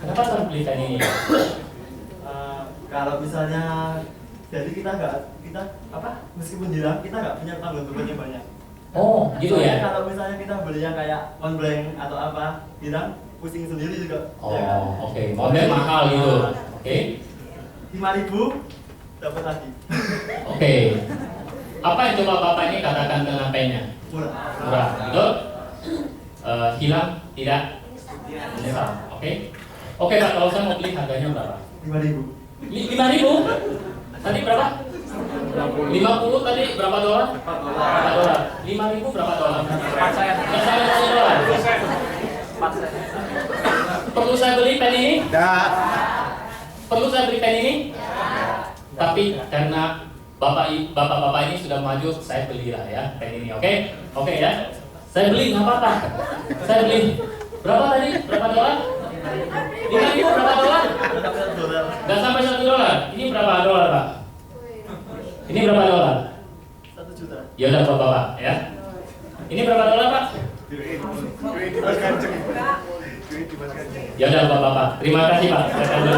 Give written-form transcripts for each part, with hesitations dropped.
Kenapa harus beli pen ini? Kalau misalnya jadi kita meskipun hilang kita nggak punya tanggung jawabnya banyak. Oh, gitu ya. Kalau misalnya kita beli yang kayak on blank atau apa hilang pusing sendiri juga. Oh, ya kan? oke. Model mahal gitu. Oke. 5.000 dapat lagi. Oke. Apa yang coba Bapak ini katakan dengan pennya? Murah. Betul? Hilang? Tidak? Menyesal. Oke. Oke Pak, kalau saya mau beli harganya berapa? 5.000. 5.000? Tadi berapa? 50 tadi berapa dolar? 4 dolar. 5.000 berapa dolar? 4 sen. $4 Perlu saya beli pen ini? Tidak. Perlu saya beli pen ini? Tapi karena bapak-bapak ini sudah maju, saya belilah ya pen ini, oke? Oke ya. Saya beli nggak apa-apa. Saya beli. Berapa tadi? Berapa dolar? 5.000 berapa dolar? Nggak sampai $1. Ini berapa dolar Pak? Ini berapa dolar? 1 juta. Ya udah bapak ya. Ini berapa dolar Pak? Ya udah bapak. Terima kasih Pak. Saya dulu.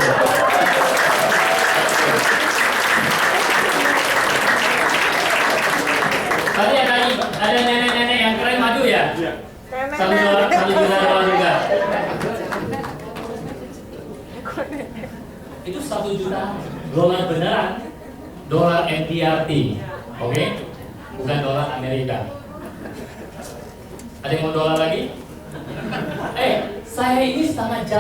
Tadi ada nenek-nenek yang keren maju ya? Iya. $1 juga. Itu $1 juta dolar beneran. Dolar NTRT, oke? Bukan dolar Amerika. Ada yang mau dolar lagi? Saya ini sangat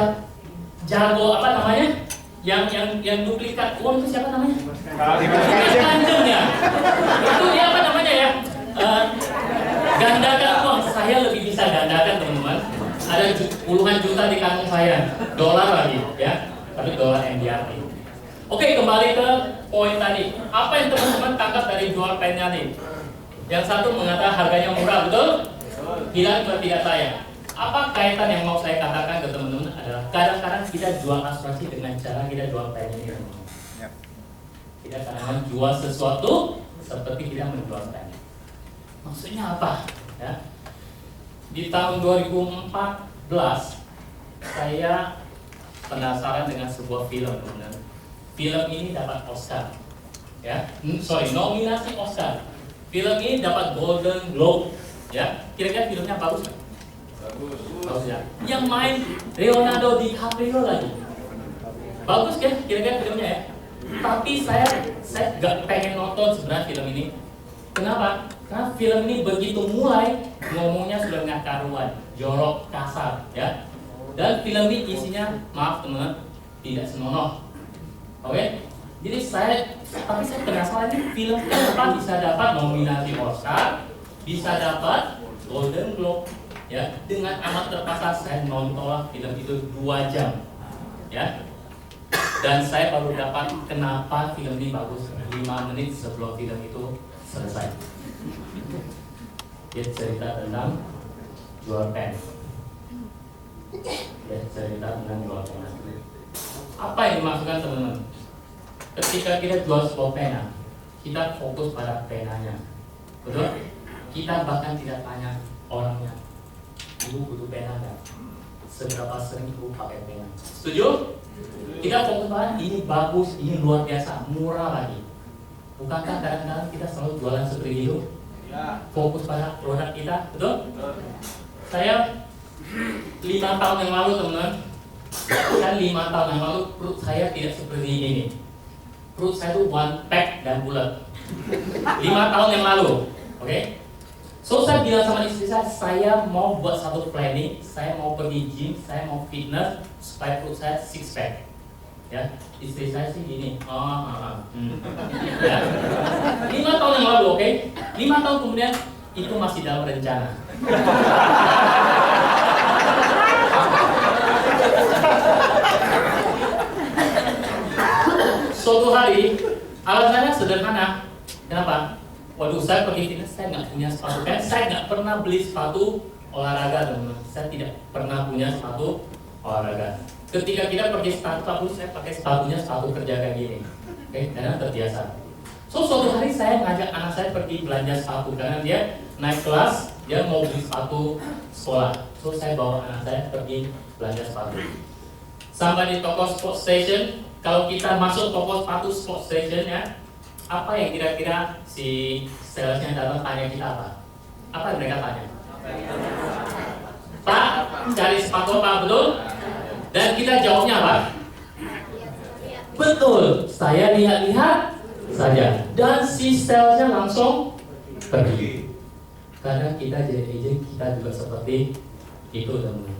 jago apa namanya? Yang duplikat uang itu siapa namanya? Kanjeng ya. Itu dia apa namanya ya? Gandakan uang. Saya lebih bisa gandakan teman-teman. Ada puluhan juta di kantong saya. Dolar lagi, ya. Tapi dolar NTRT. Oke, kembali ke poin tadi. Apa yang teman-teman tangkap dari jual pennya nih? Yang satu mengatakan harganya murah, betul? Hilang atau tidak sayang? Apa kaitan yang mau saya katakan ke teman-teman adalah kadang-kadang kita jual asuransi dengan cara kita jual pen ini, teman-teman. Kita kadang-kadang jual sesuatu seperti kita menjual pen. Maksudnya apa? Ya. Di tahun 2014 saya penasaran dengan sebuah film, teman-teman. Film ini dapat Oscar, ya, nominasi Oscar. Film ini dapat Golden Globe, ya. Kira-kira filmnya bagus kan? Bagus ya. Yang main Leonardo DiCaprio lagi. Bagus kan? Kira-kira filmnya ya. Tapi saya nggak pengen nonton sebenarnya film ini. Kenapa? Karena film ini begitu mulai ngomongnya sudah nggak karuan, jorok, kasar, ya. Dan film ini isinya, maaf teman-teman, tidak senonoh. Oke, jadi saya penasaran ini film kenapa bisa dapat nominasi Oscar, bisa dapat Golden Globe, ya. Dengan amat terpaksa saya nonton film itu 2 jam, ya. Dan saya baru dapat kenapa film ini bagus 5 menit sebelum film itu selesai. Dia cerita tentang jual pen. Dia cerita tentang jual pen. Apa yang dimaksudkan teman-teman? Ketika kita jual sebuah pena, kita fokus pada penanya, betul? Kita bahkan tidak tanya orangnya, ibu butuh pena nggak? Seberapa sering ibu pakai pena? Setuju? Kita fokus pada ini bagus, ini luar biasa, murah lagi. Bukankah kadang-kadang kita selalu jualan seperti itu? Fokus pada produk kita, betul? Saya 5 tahun yang lalu teman-teman, kan 5 tahun yang lalu perut saya tidak seperti ini. Perut saya itu one pack dan bulat. 5 tahun yang lalu, oke? So saya bilang sama istri saya mau buat satu planning, saya mau pergi gym, saya mau fitness supaya perut saya 6 pack. Ya, istri saya sih gini. Ya. 5 tahun yang lalu, oke? 5 tahun kemudian itu masih dalam rencana. Suatu hari, alasannya sederhana. Kenapa? Waduh, saya pergi fitness, saya nggak punya sepatu. Saya nggak pernah beli sepatu olahraga, teman-teman. Saya tidak pernah punya sepatu olahraga. Ketika kita pergi sepatu, saya pakai sepatunya sepatu kerja kayak gini. Oke, karena terbiasa. So, suatu hari saya ngajak anak saya pergi belanja sepatu karena dia naik kelas, dia mau beli sepatu sekolah. So, saya bawa anak saya pergi belanja sepatu. sampai di toko sport station. Kalau kita masuk toko sepatu sport station ya, apa yang kira-kira si salesnya datang tanya kita apa? Apa yang mereka tanya? Pak, cari sepatu apa, betul? Dan kita jawabnya apa? Betul, saya lihat-lihat saja. Dan si salesnya langsung pergi. Karena kita jadi agent, kita juga seperti itu, teman-teman.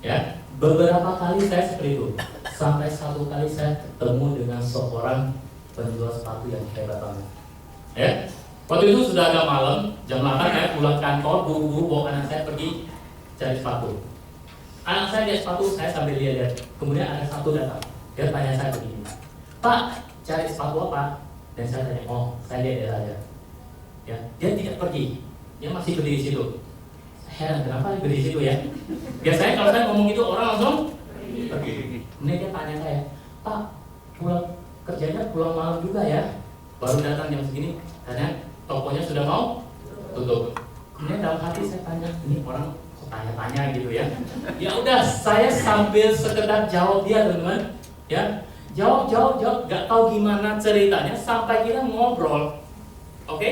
Ya, beberapa kali saya seperti itu. Sampai satu kali saya ketemu dengan seorang penjual sepatu yang hebat banget. Ya, waktu itu sudah agak malam, jam 8 saya pulang kantor, buru-buru bawa anak saya pergi cari sepatu. Anak saya lihat sepatu, saya sambil lihat. Kemudian ada satu datang, dia tanya saya begini, Pak, cari sepatu apa? Dan saya tanya, oh, saya lihat aja. Ya, dia tidak pergi, dia masih berdiri di situ. Heran, kenapa dia berdiri di situ ya? Biasanya kalau saya ngomong itu orang langsung pergi. Kemudian dia tanya saya, Pak, kerjanya pulang malam juga ya? Baru datang jam segini, karena tokonya sudah mau tutup. Kemudian dalam hati saya tanya, ini orang kok tanya-tanya gitu ya? Ya udah, saya sambil sekedar jawab dia, teman-teman. Ya, jawab, gak tahu gimana ceritanya sampai kita ngobrol, oke?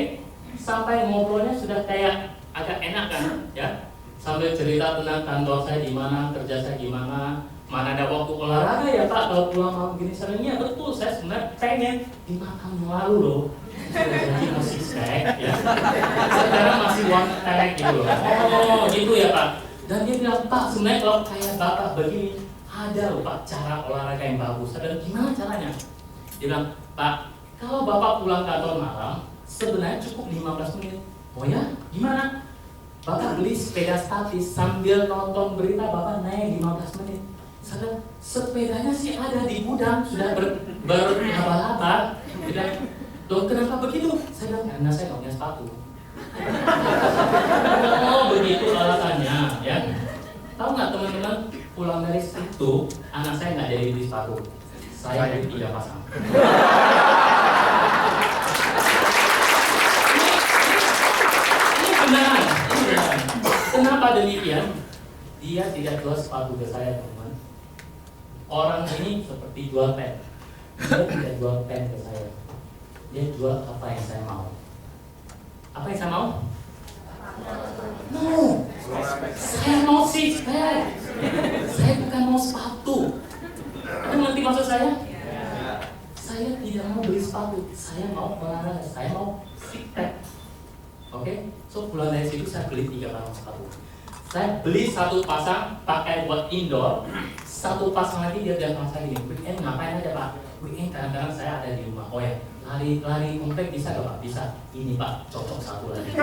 Sampai ngobrolnya sudah kayak agak enak kan, ya? Sambil cerita tentang kantor saya di mana, kerja saya gimana, mana ada waktu olahraga ya Pak kalau pulang malam gini seringnya. Betul, saya sebenarnya pengen di tahun lalu loh, jadi masih sek, ya. Sekarang masih uang telek gitu loh. Oh gitu ya Pak. Dan dia bilang, Pak sebenarnya kalau kayak Bapak begini, ada loh Pak cara olahraga yang bagus. Dan gimana caranya? Dia bilang, Pak, kalau Bapak pulang kantor malam, sebenarnya cukup 15 menit. Oh ya? Gimana? Bapak beli sepeda statis sambil nonton berita, Bapak naik 15 menit. Sadar, sepedanya sih ada di gudang, sudah berlaba-laba. Dia bilang, loh kenapa begitu? Saya bilang, karena saya nggak punya sepatu. Oh begitu alasannya, ya. Tahu nggak teman-teman, pulang dari situ, anak saya nggak jadi beli sepatu. Saya beli 3 pasang. Ini benar. Kenapa demikian? Dia tidak jual sepatu ke saya, teman-teman. Orang ini seperti jual pen. Dia tidak jual pen ke saya. Dia jual apa yang saya mau. Apa yang saya mau? No, saya mau six pack. Saya bukan mau sepatu. Anda ngerti maksud saya? Saya tidak mau beli sepatu. Saya mau olahraga. Saya mau six pack. Oke, so pulang dari situ saya beli 3 pasang sepatu. Saya beli 1 pasang pakai buat indoor, 1 pasang lagi dia bilang sama saya gini, weekend ngapain aja Pak? Weekend kadang-kadang saya ada di rumah. Oh ya, lari komplek bisa gak Pak? Bisa. Ini Pak, cocok 1 lagi.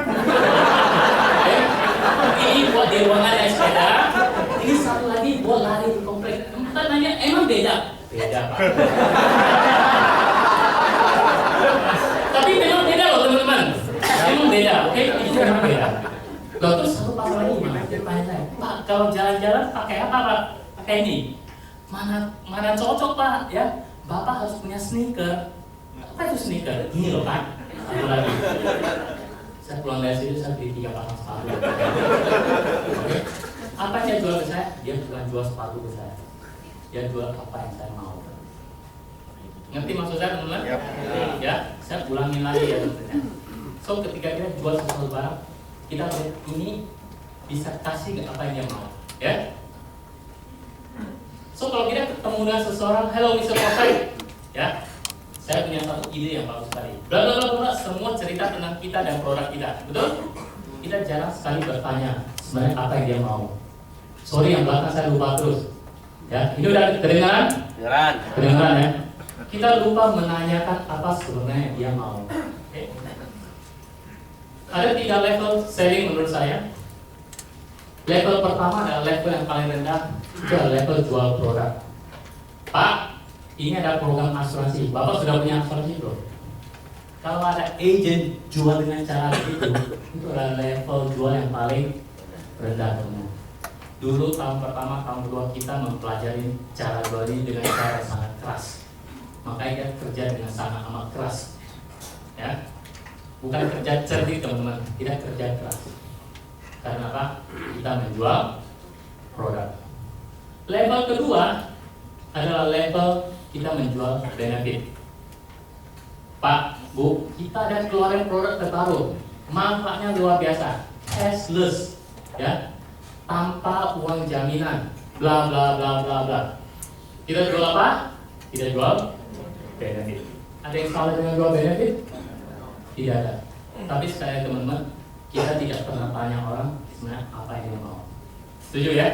Okay? Ini buat di ruangan naik sepeda. Ini 1 lagi buat lari di komplek. Kita nanya, emang beda? Beda Pak. Tapi memang beda loh teman-teman. Memang beda, oke? Itu memang beda. Loh, terus 1 pasang lagi gimana? Dia tanya saya, Pak, kalau jalan-jalan pakai apa Pak? Pakai ini. Mana cocok Pak? Ya, Bapak harus punya sneaker. Apa itu sneaker? Ini loh Pak. 1 lagi. Saya pulang dari situ, saya beli 3 pasang sepatu. Oke? Apa yang dia jual ke saya? Dia bukan jual sepatu ke saya. Dia jual apa yang saya mau. Ngerti maksud saya teman-teman? Yep. Ya, saya ulangin lagi ya teman-teman. So ketika kita jual sesuatu barang, kita lihat ini bisa kasih nggak apa yang dia mau, ya? So kalau kita ketemu dengan seseorang, hello Mr. Perfect, ya, saya punya satu ide yang bagus sekali. Bla bla bla bla, semua cerita tentang kita dan produk kita, betul? Kita jarang sekali bertanya sebenarnya apa yang dia mau. Sorry yang belakang saya lupa terus, ya. Ini udah kedengaran? Kedengaran ya. Kita lupa menanyakan apa sebenarnya dia mau. Okay. Ada 3 level selling menurut saya. Level pertama adalah level yang paling rendah, itu adalah level jual produk. Pak, ini ada program asuransi. Bapak sudah punya asuransi belum? Kalau ada agent jual dengan cara begitu, itu adalah level jual yang paling rendah, teman. Dulu tahun pertama, tahun kedua kita mempelajari cara jual ini dengan cara yang sangat keras. Makanya kita kerja dengan sangat amat keras, ya. Bukan kerja cerdik teman-teman, tidak kerja keras. Karena apa? Kita menjual produk. Level kedua adalah level kita menjual benefit. Pak, Bu, kita ada keluaran produk terbaru, manfaatnya luar biasa, cashless, ya, tanpa uang jaminan, bla bla bla bla bla. Kita jual apa? Kita jual benefit. Ada yang salah dengan jual benefit? Tidak ada. Tapi sekali teman-teman, kita tidak pernah tanya orang sebenarnya apa yang dia mau. Setuju ya?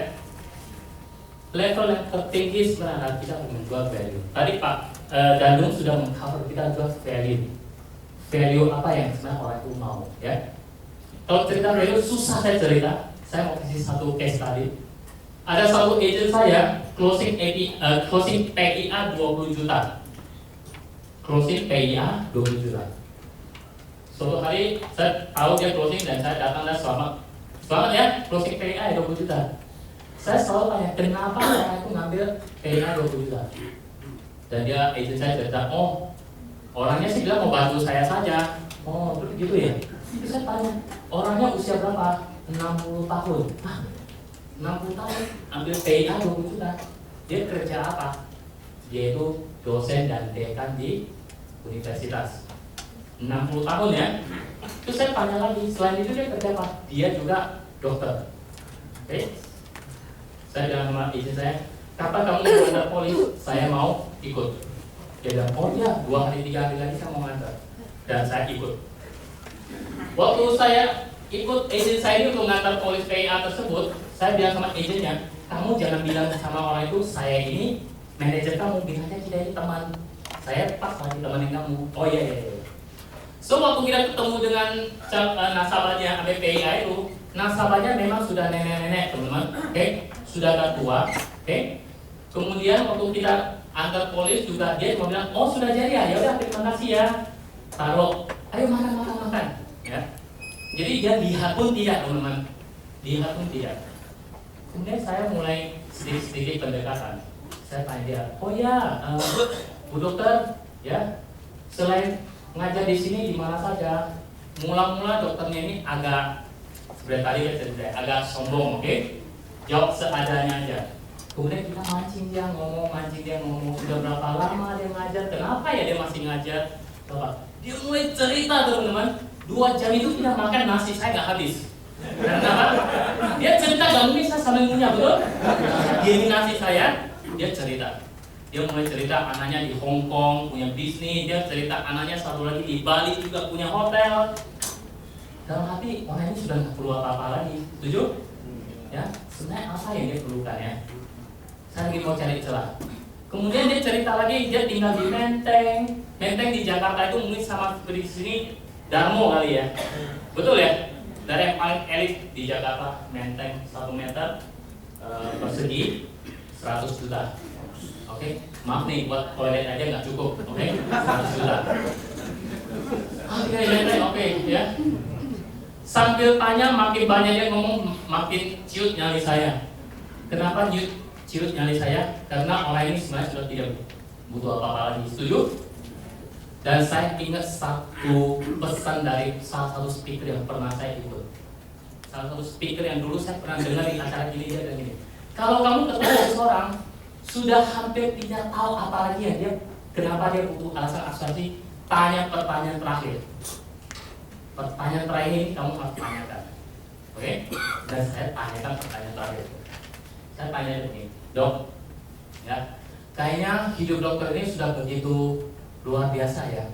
Level yang tertinggi sebenarnya kita menjual value. Tadi Pak Gandung sudah mengcover kita jual value. Value apa yang sebenarnya orang itu mau, ya? Kalau cerita value susah saya cerita. Saya mau kasih satu case tadi. Ada satu agent saya closing PIA 20 juta. Closing PIA 20 juta. Suatu hari saya tahu dia closing dan saya datang dan selamat ya, closing PIA 20 juta. Saya selalu tanya, kenapa orang itu ngambil PIA 20 juta? Dan dia, agent saya cerita, oh orangnya sih bilang mau bantu saya saja. Oh gitu ya? Terus saya tanya, orangnya usia berapa? 60 tahun. Hah? 60 tahun, ambil PIA 20 juta. Dia kerja apa? Dia itu dosen dan dekan di universitas. 60 tahun ya. Terus saya tanya lagi, selain itu dia kerja apa? Dia juga dokter. Oke? Saya bilang sama istri saya, kapan kamu mau ngantar polis? Saya mau ikut. Dia bilang, oh iya, 2 hari 3 hari lagi saya mau ngantar. Dan saya ikut. Waktu saya ikut agent saya ini untuk ngantar polis PIA tersebut, saya bilang sama agentnya, kamu jangan bilang sama orang itu, saya ini manajer kamu, bilang aja kita ini teman. Saya pas lagi temenin kamu. Oh iya. So waktu kita ketemu dengan nasabahnya ABPIA itu, nasabahnya memang sudah nenek-nenek teman-teman, oke? Sudah agak tua, oke? Kemudian waktu kita antar polis juga dia mau bilang, oh sudah jadi ya, udah terima kasih ya. Taruh, ayo makan, ya. Jadi dia lihat pun tidak teman-teman, lihat pun tidak. Kemudian saya mulai sedikit pendekatan. Saya tanya dia, oh ya, Bu Dokter, ya, selain ngajar di sini di mana saja. Mula-mula dokternya ini agak seperti tadi ya cerita, agak sombong, oke? Jawab seadanya aja. Kemudian kita mancing dia ngomong, sudah berapa lama dia ngajar, kenapa ya dia masih ngajar? Coba, dia mulai cerita teman-teman, 2 jam itu kita makan nasi saya nggak habis. Karena apa? Dia cerita gak mungkin saya sambil ngunyah, betul? Dia ini nasi saya, dia cerita. Dia mulai cerita anaknya di Hong Kong punya bisnis, dia cerita anaknya satu lagi di Bali juga punya hotel. Dalam hati orang ini sudah nggak perlu apa-apa lagi, setuju? Ya, sebenarnya apa yang dia perlukan ya? Saya lagi mau cari celah. Kemudian dia cerita lagi, dia tinggal di Menteng di Jakarta itu mungkin sama seperti di sini Darmo kali ya, betul ya? Dari yang paling elit di Jakarta, Menteng 1 meter persegi 100 juta. Oke, maaf nih buat toilet aja nggak cukup, oke? 100 juta. Oke, ya. Sambil tanya makin banyak dia ngomong, makin ciut nyali saya. Kenapa ciut nyali saya? Karena orang ini sebenarnya sudah tidak butuh apa-apa lagi. Setuju? Dan saya ingat satu pesan dari salah satu speaker yang pernah saya ikut. Salah satu speaker yang dulu saya pernah dengar di acara ini dia bilang gini, kalau kamu ketemu seseorang sudah hampir tidak tahu apa lagi ya dia, kenapa dia butuh alasan asuransi, tanya pertanyaan terakhir. Pertanyaan terakhir ini kamu harus tanyakan, oke? Dan saya tanyakan pertanyaan terakhir. Saya tanya begini, dok, ya, kayaknya hidup dokter ini sudah begitu luar biasa ya.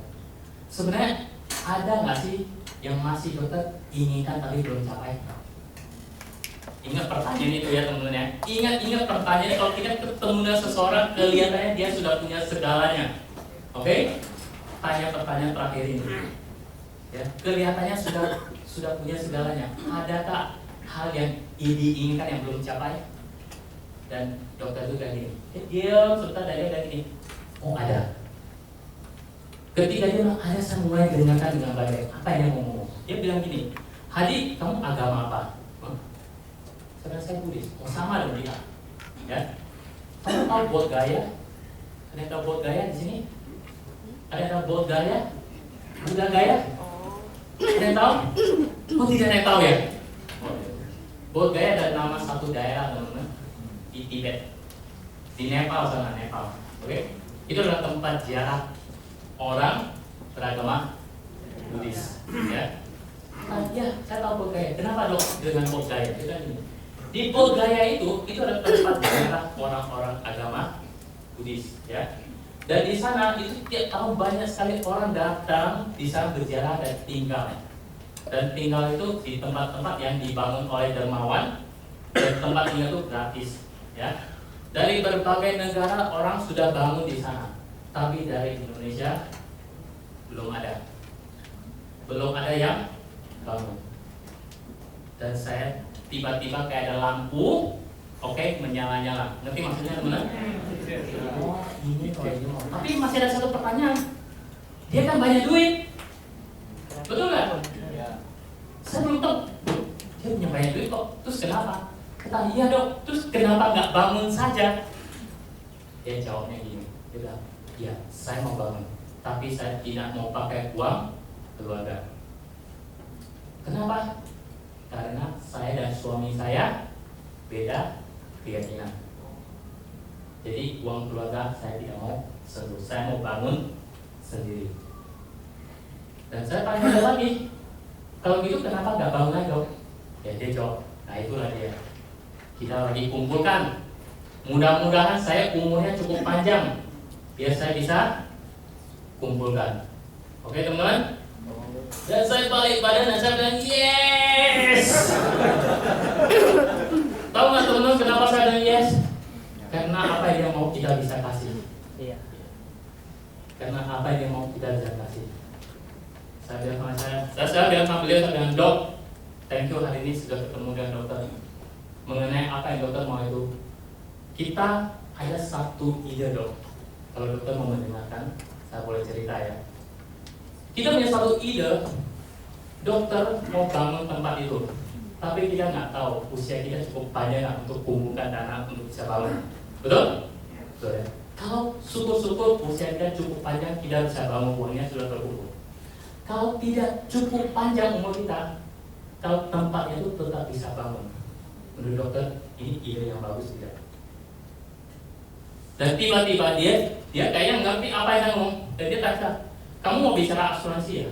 Sebenarnya ada nggak sih yang masih dokter inginkan tapi belum capai? Ingat pertanyaan itu ya teman-teman ya. Ingat pertanyaan kalau kita ketemu dengan seseorang kelihatannya dia sudah punya segalanya. Oke? Tanya pertanyaan terakhir ini. Ya, kelihatannya sudah punya segalanya. Adakah hal yang diinginkan yang belum capai? Dan dokter juga gini. Dia serta dari gini. Oh ada. Ketika dia bilang ada, saya mulai dengarkan dengan baik. Apa yang dia mau ngomong? Dia bilang gini, Hadi, kamu agama apa? Karena saya Buddhis, sama dong dia. Ya, kamu tahu Bodh Gaya? Ada yang tahu Bodh Gaya di sini? Ada yang tahu Bodh Gaya? Buddha Gaya? Ada yang tahu? Oh tidak ada yang tahu ya? Bodh Gaya adalah nama satu daerah teman-teman di Tibet. di Nepal sana, Nepal. Oke, itu adalah tempat ziarah orang beragama Buddhis. Ya, ya saya tahu Bodh Gaya. Kenapa dok dengan Bodh Gaya? Itu kan ini. Di Bodh Gaya itu adalah tempat ziarah orang-orang agama Buddhis. Ya, dan di sana itu tiap tahun banyak sekali orang datang di sana berziarah dan tinggal. Dan tinggal itu di tempat-tempat yang dibangun oleh dermawan, dan tempat tinggal itu gratis. Ya, dari berbagai negara orang sudah bangun di sana, tapi dari Indonesia belum ada yang bangun. Dan saya tiba-tiba kayak ada lampu, oke, menyala-nyala. Ngerti maksudnya teman-teman? Oh, ini kok ini. Tapi masih ada satu pertanyaan. Dia kan banyak duit, betul nggak? Saya belum tahu. Dia punya banyak duit kok. Terus kenapa? Kata iya dok. Terus kenapa nggak bangun saja? Dia jawabnya gini. Dia bilang, iya, saya mau bangun, tapi saya tidak mau pakai uang keluarga. Kenapa? Karena saya dan suami saya beda keyakinan. Jadi uang keluarga saya tidak mau sentuh. Saya mau bangun sendiri. Dan saya tanya lagi, kalau gitu kenapa nggak bangun aja dok? Ya dia jawab, nah itulah dia. Kita lagi kumpulkan. Mudah-mudahan saya umurnya cukup panjang, biar saya bisa kumpulkan. Oke teman-teman? Dan saya balik badan dan saya bilang yes. Tahu nggak teman-teman kenapa saya bilang yes? Karena apa yang dia mau kita bisa kasih. Iya. Karena apa yang dia mau kita bisa kasih. Saya bilang sama saya bilang sama beliau, saya bilang dok, thank you hari ini sudah ketemu dengan dokter. Mengenai apa yang dokter mau itu, kita ada satu ide dok. Kalau dokter mau mendengarkan, saya boleh cerita ya. Kita punya satu ide, dokter mau bangun tempat itu, tapi kita nggak tahu usia kita cukup panjang nggak untuk kumpulkan dana untuk bisa bangun. Betul? Betul ya. Kalau syukur-syukur usia kita cukup panjang, kita bisa bangun, uangnya sudah terkumpul. Kalau tidak cukup panjang umur kita, kalau tempatnya itu tetap bisa bangun, menurut dokter ini ide yang bagus tidak? Dan tiba-tiba dia kayaknya ngerti apa yang saya ngomong, dan dia tanya, kamu mau bicara asuransi ya?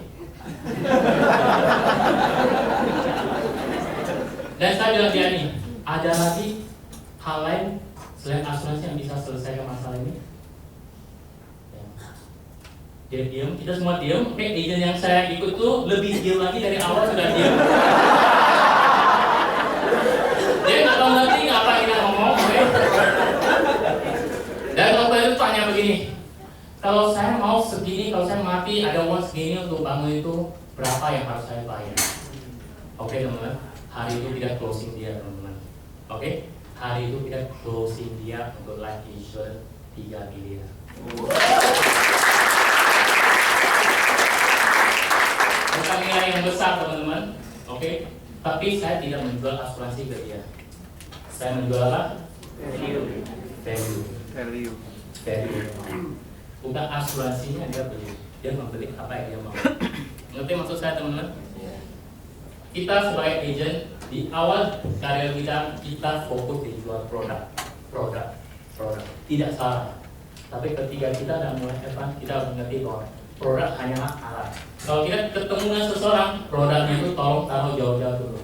Dan saya bilang dia nih, ada lagi hal lain selain asuransi yang bisa selesaikan masalah ini? Dia diam, kita semua diam. Oke, agent yang saya ikut tuh lebih diam lagi dari awal sudah diam. Dia nggak tahu ngerti apa kita ngomong. Okay? Dan dokter itu tanya begini, kalau saya mau segini, kalau saya mati ada uang segini untuk bangun itu, berapa yang harus saya bayar? Oke teman-teman, hari itu tidak closing dia teman-teman. Oke, hari itu tidak closing dia untuk life insurance 3 miliar. Bukan nilai yang besar teman-teman, oke? Tapi saya tidak menjual asuransi ke dia. Saya menjual apa? Value. Bukan asuransinya dia beli, dia membeli apa yang dia mau. Ngerti maksud saya teman-teman? Kita sebagai agent di awal karir kita fokus di jual produk. Tidak salah. Tapi ketika kita sudah mulai advance, kita harus mengerti bahwa produk hanyalah alat. Kalau kita ketemu dengan seseorang, produknya itu tolong taruh jauh-jauh dulu.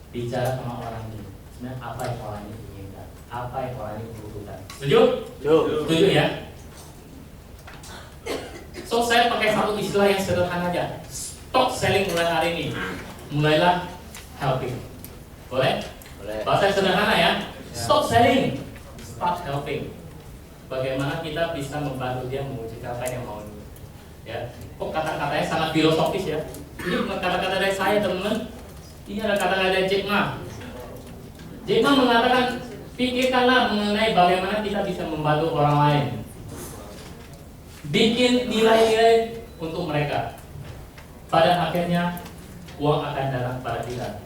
Bicara sama orang ini. Sebenarnya apa yang orang ini inginkan, apa yang orang ini butuhkan. Setuju? Setuju ya? So saya pakai satu istilah yang sederhana aja. Stop selling mulai hari ini. Mulailah helping. Boleh? Bahasa sederhana ya. Stop selling. Start helping. Bagaimana kita bisa membantu dia mewujudkan apa yang mau. Ya, kok kata-katanya sangat filosofis ya. Ini bukan kata-kata dari saya teman-teman. Ini ada kata-kata dari Jack Ma. Jack Ma mengatakan, pikirkanlah mengenai bagaimana kita bisa membantu orang lain. Bikin nilai-nilai untuk mereka. Pada akhirnya uang akan datang pada kita.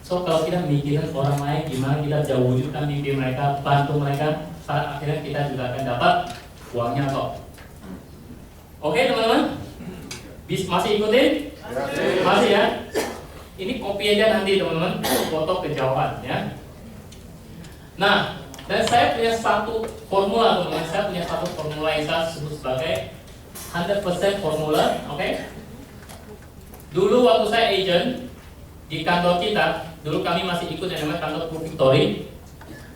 So kalau kita mikirin orang lain, gimana kita bisa wujudkan mimpi mereka, bantu mereka, pada akhirnya kita juga akan dapat uangnya kok. Oke teman-teman, masih ikutin? Masih ya? Ini copy aja nanti teman-teman, foto kejauhan ya. Nah, Dan saya punya satu formula teman-teman, saya punya satu formula yang saya sebut sebagai 100% formula, oke? Dulu waktu saya agent di kantor kita, dulu kami masih ikut yang namanya kantor True Victory.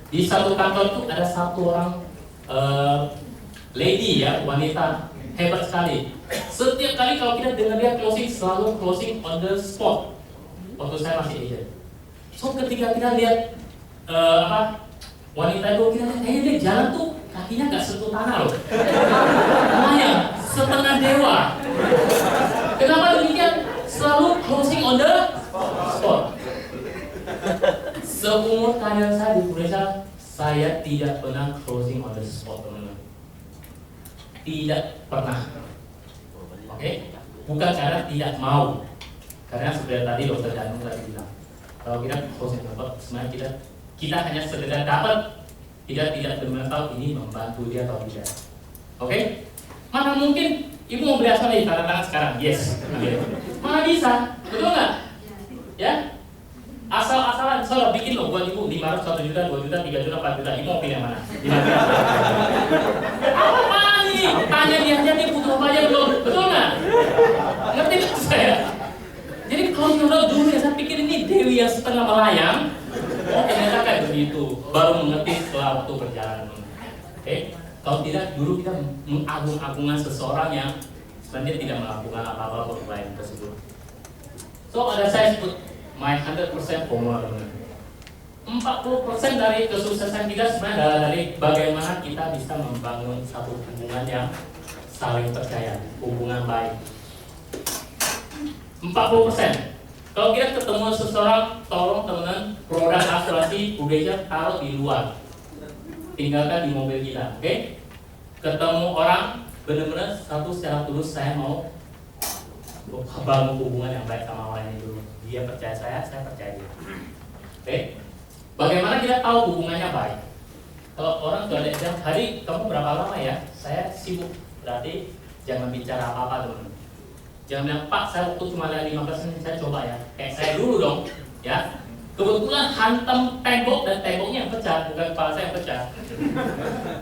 Di satu kantor itu ada satu orang lady ya, wanita hebat sekali. Setiap kali kalau kita dengar dia closing, selalu closing on the spot. Waktu saya masih agent. So ketika kita lihat wanita itu, kita lihat dia jalan tuh kakinya nggak sentuh tanah loh. Lumayan, setengah dewa. Kenapa demikian? Selalu closing on the spot. Seumur karir saya di Indonesia, saya tidak pernah closing on the spot, teman-teman. Tidak pernah. Oke? Bukan karena tidak mau. Karena seperti tadi Dr. Danung tadi bilang, kalau kita closing on the spot, sebenarnya kita hanya sekedar dapat, tidak benar-benar tahu ini membantu dia atau tidak. Oke? Mana mungkin ibu mau beli asal nih, tanda tangan sekarang, yes. Mana bisa, betul nggak? Ya? Asal-asalan, saya bikin loh buat ibu 500, 1 juta, 2 juta, 3 juta, 4 juta. Ibu mau pilih yang mana? Apa ini? Tanya dia aja nih butuh apa aja belum? Betul nggak? Ngerti nggak saya? Jadi kalau nyuruh dulu ya, saya pikir ini Dewi yang setengah melayang. Oh ternyata kayak begitu. Baru mengerti setelah waktu berjalan. Oke? Kalau tidak, dulu kita mengagung-agungkan seseorang yang sebenarnya tidak melakukan apa-apa untuk klien tersebut. So ada saya sebut my 100% formula, teman-teman. 40% dari kesuksesan kita sebenarnya adalah dari bagaimana kita bisa membangun satu hubungan yang saling percaya, hubungan baik. 40%. Kalau kita ketemu seseorang, tolong teman-teman, produk asuransi Budeja taruh di luar, tinggalkan di mobil kita, oke? Ketemu orang, benar-benar satu secara tulus saya mau bangun hubungan yang baik sama orang ini dulu. Dia percaya saya percaya dia. Oke? Bagaimana kita tahu hubungannya baik? Kalau orang sudah bilang, hari kamu berapa lama ya? Saya sibuk. Berarti jangan bicara apa-apa teman. Jangan bilang, Pak saya waktu cuma 15 menit, saya coba ya. Kayak saya dulu dong, ya. Kebetulan hantam tembok dan temboknya yang pecah, bukan kepala saya yang pecah.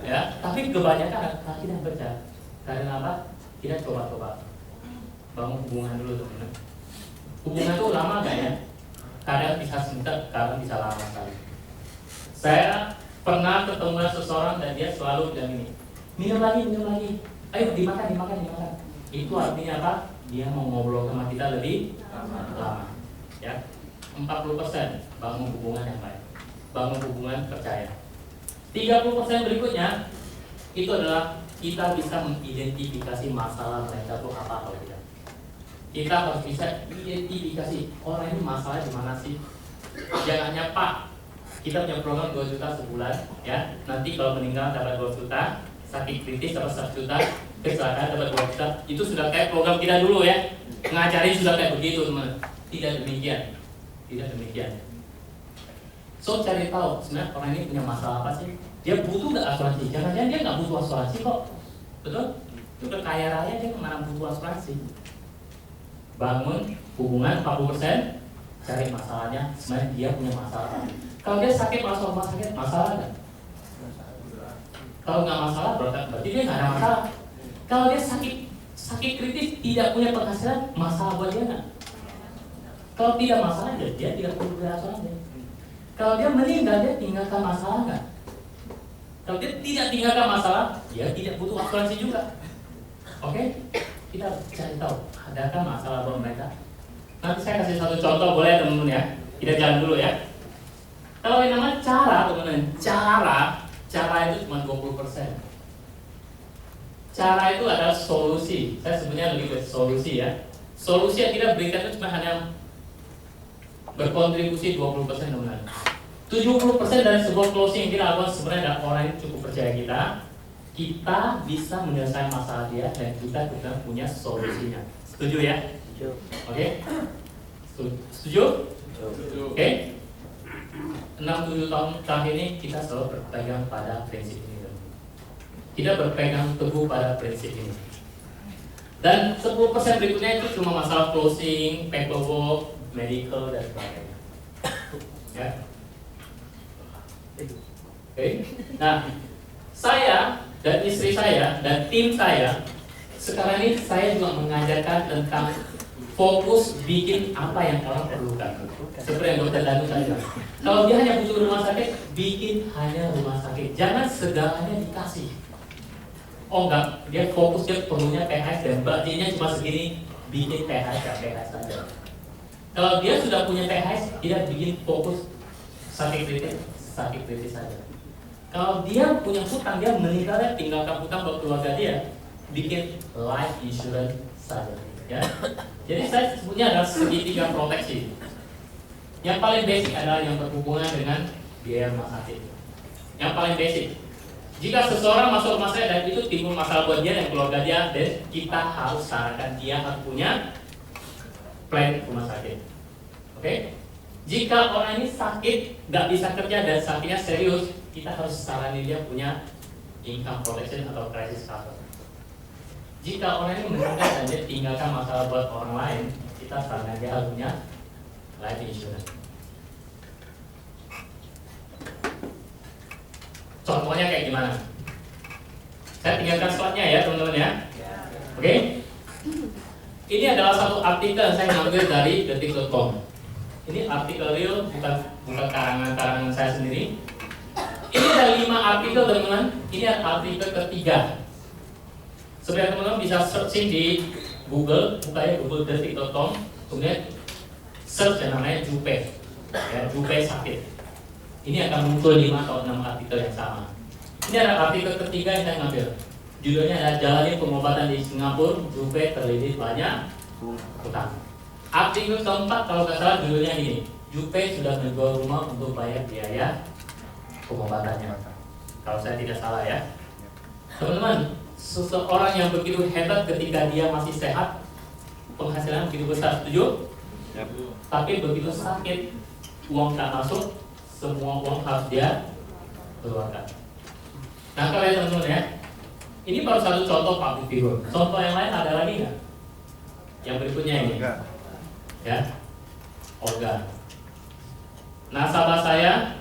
Ya, tapi kebanyakan kaki yang pecah. Karena apa? Kita coba-coba bangun hubungan dulu teman-teman. Hubungan itu lama gak ya? Kadang bisa sebentar, kadang bisa lama sekali. Saya pernah ketemu seseorang dan dia selalu bilang ini, minum lagi, ayo dimakan. Itu artinya apa? Dia mau ngobrol sama kita lebih lama. Ya, 40% bangun hubungan yang baik, bangun hubungan percaya. 30% berikutnya itu adalah kita bisa mengidentifikasi masalah mereka itu apa atau tidak. Kita harus bisa identifikasi orang ini masalahnya di mana sih. Jangan hanya Pak, kita punya program 2 juta sebulan, ya. Nanti kalau meninggal dapat 2 juta, sakit kritis dapat 1 juta, kecelakaan dapat 2 juta. Itu sudah kayak program kita dulu ya. Ngajarin sudah kayak begitu teman. Tidak demikian. So cari tahu sebenarnya orang ini punya masalah apa sih? Dia butuh nggak asuransi? Jangan-jangan dia nggak butuh asuransi kok, betul? Itu udah kaya raya dia mana butuh asuransi? Bangun hubungan 40%, cari masalahnya, sebenarnya dia punya masalah. Kalau dia sakit masuk rumah sakit, masalah nggak? Kalau nggak masalah, berarti dia nggak ada masalah. Kalau dia sakit kritis, tidak punya penghasilan, masalah buat dia nggak? Kalau tidak masalah, dia tidak perlu berasuransi. Kalau dia meninggal, dia tinggalkan masalah nggak? Kalau dia tidak tinggalkan masalah, dia tidak butuh asuransi juga. Oke? Kita cari tahu, adakah masalah buat mereka? Nanti saya kasih satu contoh, boleh teman-teman ya? Kita jalan dulu ya. Kalau yang namanya cara, teman-teman, cara itu cuma 20%. Cara itu adalah solusi. Saya sebutnya lebih ke solusi ya. Solusi yang kita berikan itu cuma hanya berkontribusi 20%, teman-teman. 70% dari sebuah closing yang kita lakukan sebenarnya adalah orang yang cukup percaya kita bisa menyelesaikan masalah dia dan kita juga punya solusinya. Setuju ya? Oke? Setuju? Oke? 6-7 tahun terakhir ini kita selalu berpegang pada prinsip ini. Kita berpegang teguh pada prinsip ini. Dan 10% berikutnya itu cuma masalah closing, paperwork, medical dan sebagainya. Ya. Oke. Nah, saya dan istri saya dan tim saya sekarang ini saya juga mengajarkan tentang fokus bikin apa yang orang perlukan. Seperti yang Dokter Danu tadi. Kalau dia hanya butuh rumah sakit, bikin hanya rumah sakit. Jangan segalanya dikasih. Oh enggak, dia fokus dia perlunya PHS dan budgetnya cuma segini, bikin PHS ya PHS saja. Kalau dia sudah punya PHS, dia bikin fokus sakit kritis saja. Kalau dia punya hutang, dia meninggalnya tinggalkan hutang buat keluarga dia, bikin life insurance saja. Ya. Jadi saya sebutnya adalah segitiga proteksi. Yang paling basic adalah yang berhubungan dengan biaya rumah sakit. Yang paling basic. Jika seseorang masuk rumah sakit dan itu timbul masalah buat dia dan keluarga dia, dan kita harus sarankan dia harus punya plan rumah sakit. Oke? Jika orang ini sakit, nggak bisa kerja dan sakitnya serius, kita harus saranin dia punya income protection atau crisis cover. Jika orang ini meninggal dan dia tinggalkan masalah buat orang lain, kita sarankan dia harus punya life insurance. Contohnya kayak gimana? Saya tinggalkan slide-nya ya teman-teman ya. Oke? Ini adalah satu artikel saya ngambil dari detik.com. Ini artikel real, bukan karangan saya sendiri. Ini ada 5 artikel teman-teman. Ini adalah artikel ketiga. Sebenarnya teman-teman bisa searching di Google, bukanya google.detik.com, kemudian search yang namanya Jupe, ya, Jupe sakit. Ini akan muncul 5 atau 6 artikel yang sama. Ini adalah artikel ketiga yang saya ngambil. Judulnya adalah jalani pengobatan di Singapura, Jupe terlilit banyak hutang. Artikel keempat kalau nggak salah judulnya ini, Jupe sudah menjual rumah untuk bayar biaya pengobatannya. Kalau saya tidak salah ya, teman-teman. Seseorang yang begitu hebat ketika dia masih sehat, penghasilan begitu besar, setuju? Yep. Tapi begitu sakit, uang tak masuk, semua uang harus dia keluarkan. Nah kalian teman-teman ya, ini baru satu contoh public figure. Contoh yang lain ada lagi nggak? Yang berikutnya ini, ya, Olga. Nasabah saya,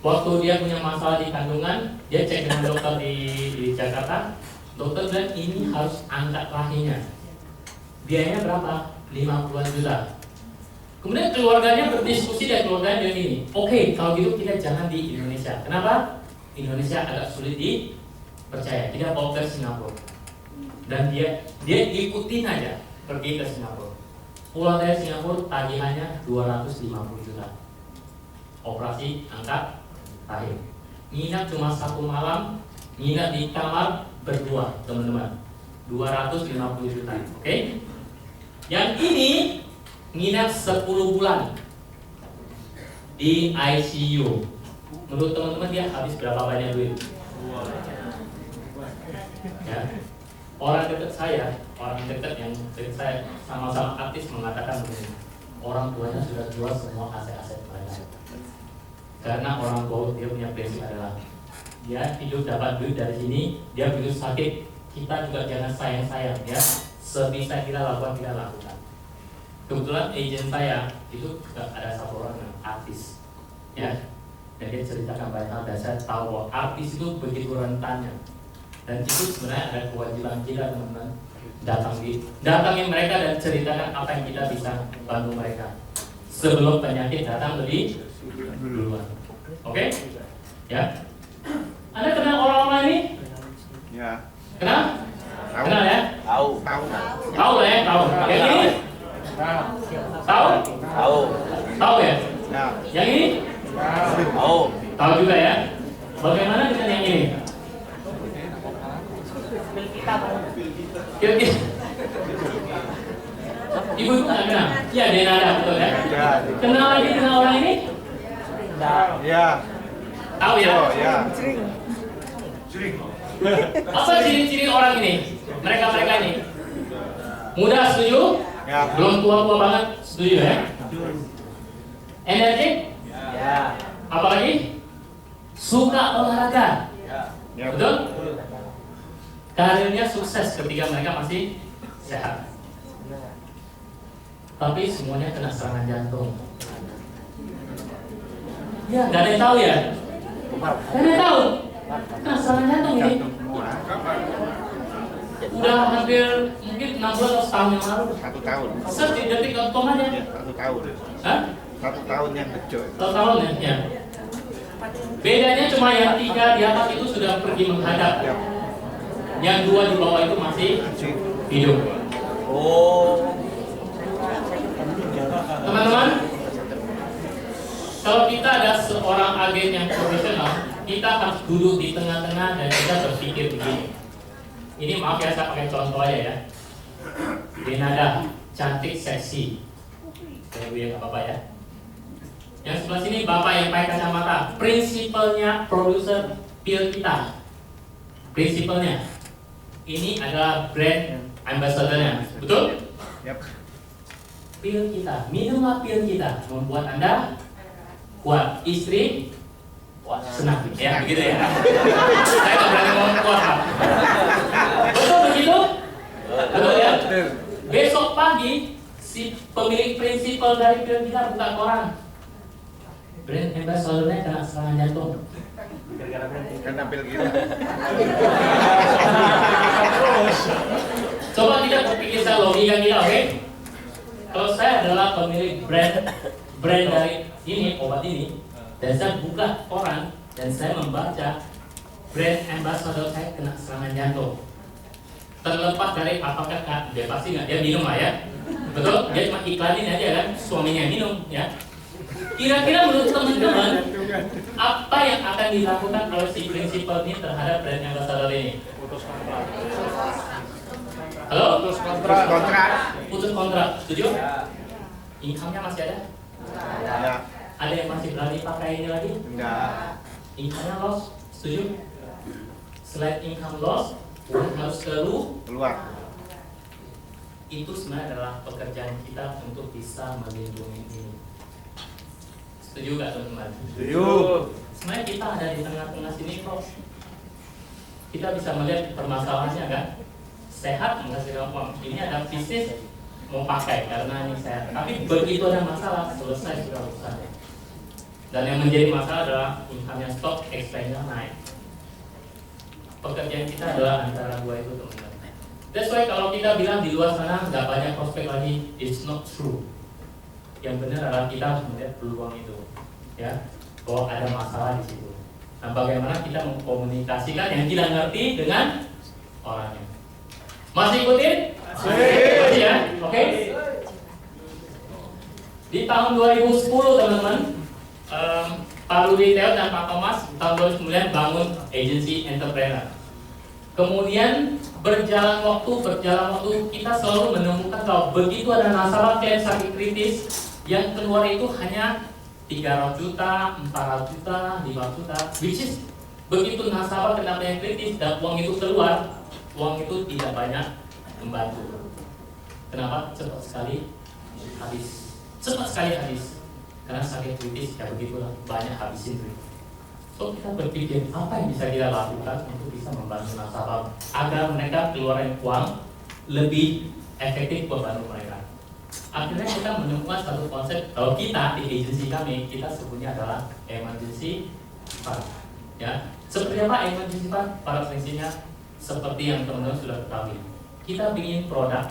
waktu dia punya masalah di kandungan, dia cek dengan dokter di Jakarta. Dokter bilang ini harus angkat rahimnya. Biayanya berapa? 50-an juta. Kemudian keluarganya berdiskusi dan keluarganya bilang ini, oke, kalau gitu kita jangan di Indonesia. Kenapa? Indonesia agak sulit dipercaya. Kita bawa ke Singapura. Dan dia ikutin aja pergi ke Singapura. Pulang dari Singapura tagihannya 250 juta. Operasi angkat rahim. Nginap cuma 1 malam, nginap di kamar berdua, teman-teman. 250 juta. Oke? Yang ini nginap 10 bulan di ICU. Menurut teman-teman dia habis berapa banyak duit? Ya. Orang dekat yang dekat saya sama-sama artis mengatakan begini, orang tuanya sudah jual semua aset-aset mereka. Karena orang tua dia punya prinsip adalah dia hidup dapat duit dari sini, dia begitu sakit kita juga jangan sayang-sayang ya, sebisa kita lakukan kita lakukan. Kebetulan agent saya itu juga ada satu orang yang artis, ya, dan dia ceritakan banyak hal dan saya tahu bahwa artis itu begitu rentannya, dan itu sebenarnya ada kewajiban kita teman-teman datangi mereka dan ceritakan apa yang kita bisa bantu mereka sebelum penyakit datang lebih duluan. Oke? Ya. Anda kenal orang-orang ini? Ya. Kenal? Tahu. Kenal ya? Tahu. Tahu lah ya, tahu. Yang ini? Tahu? Tahu. Tahu ya? Ya. Yang ini? Tahu. Tahu juga ya? Bagaimana dengan yang ini? Kira-kira Ibu itu nggak kenal? Iya, Denada, betul ya? Ya. Kenal lagi dengan orang ini? Ya. Tahu ya? Oh, ya. Apa ciri-ciri orang ini? Mereka ini? Muda, setuju? Ya. Belum tua-tua banget, setuju ya? Energik? Ya. Apalagi? Suka olahraga? Ya. Betul? Karirnya sukses ketika mereka masih sehat. Tapi semuanya kena serangan jantung. Ya, nggak ada yang tahu ya. Kalian tahu? Nah, serangan jantung ini udah hampir mungkin 6 bulan atau setahun yang lalu. 1 tahun. Search di detik.com aja. 1 tahun. Hah? 1 tahun yang bejo. 1 tahun ya? Bedanya cuma yang 3 di atas itu sudah pergi menghadap. Yang 2 di bawah itu masih hidup. Oh. Teman-teman, kalau kita ada seorang agen yang profesional, kita harus duduk di tengah-tengah dan kita berpikir begini. Ini maaf ya, saya pakai contoh aja ya. Denada, cantik, seksi. Kayak gue nggak apa-apa ya. Yang sebelah sini bapak yang pakai kacamata. Prinsipalnya produser pil kita. Prinsipalnya ini adalah brand ambassador-nya, betul? Yap. Pil kita, minumlah pil kita, membuat Anda kuat, istri senang, ya begitu ya. Saya nggak berani ngomong kuat, Pak. Betul begitu? Betul ya? Besok pagi si pemilik prinsipal dari pil kita buka koran. Brand ambassador-nya kena serangan jantung. Karena pil kita. Coba kita berpikir secara logika kita, oke? Kalau saya adalah pemilik brand dari ini, obat ini, dan saya buka koran dan saya membaca brand ambassador saya kena serangan jantung. Terlepas dari apakah dia pasti nggak dia minum lah ya, betul? Dia cuma iklanin aja kan, suaminya minum ya. Kira-kira menurut teman-teman apa yang akan dilakukan oleh si prinsipal ini terhadap brand ambassador ini? Halo? Putus kontrak. Putus kontrak, setuju? Income-nya masih ada? Ya. Ada yang masih berani pakai ini lagi? Enggak. Income-nya loss, setuju? Selain income loss, uang harus Keluar. Itu sebenarnya adalah pekerjaan kita untuk bisa melindungi ini. Setuju nggak teman-teman? Setuju. Sebenarnya kita ada di tengah-tengah sini kok. Kita bisa melihat permasalahannya kan? Sehat menghasilkan uang. Ini ada bisnis mau pakai karena ini sehat. Tapi begitu ada masalah, selesai sudah urusan. Dan yang menjadi masalah adalah income-nya stop, expense-nya naik. Pekerjaan kita adalah antara dua itu teman-teman. That's why kalau kita bilang di luar sana nggak banyak prospek lagi, it's not true. Yang benar adalah kita harus melihat peluang itu, ya, bahwa ada masalah di situ. Nah, bagaimana kita mengkomunikasikan yang tidak ngerti dengan orangnya. Masih ikutin? Masih ya? Oke? Di tahun 2010 teman-teman, Pak Rudi Theo dan Pak Thomas tahun 2009 bangun agency entrepreneur. Kemudian berjalan waktu kita selalu menemukan kalau begitu ada nasabah klien sakit kritis yang keluar itu hanya 300 juta, 400 juta, 500 juta, which is begitu nasabah kena yang kritis dan uang itu keluar, uang itu tidak banyak membantu. Kenapa? Cepat sekali habis. Cepat sekali habis. Karena sakit kritis ya begitulah, banyak habisin duit. So kita berpikir apa yang bisa kita lakukan untuk bisa membantu nasabah agar mereka keluarin uang lebih efektif membantu mereka. Akhirnya kita menemukan satu konsep. Kalau kita di agensi kami, kita sebutnya adalah emergency fund. Ya, seperti apa emergency fund? Pada prinsipnya seperti yang teman-teman sudah ketahui. Kita bikin produk,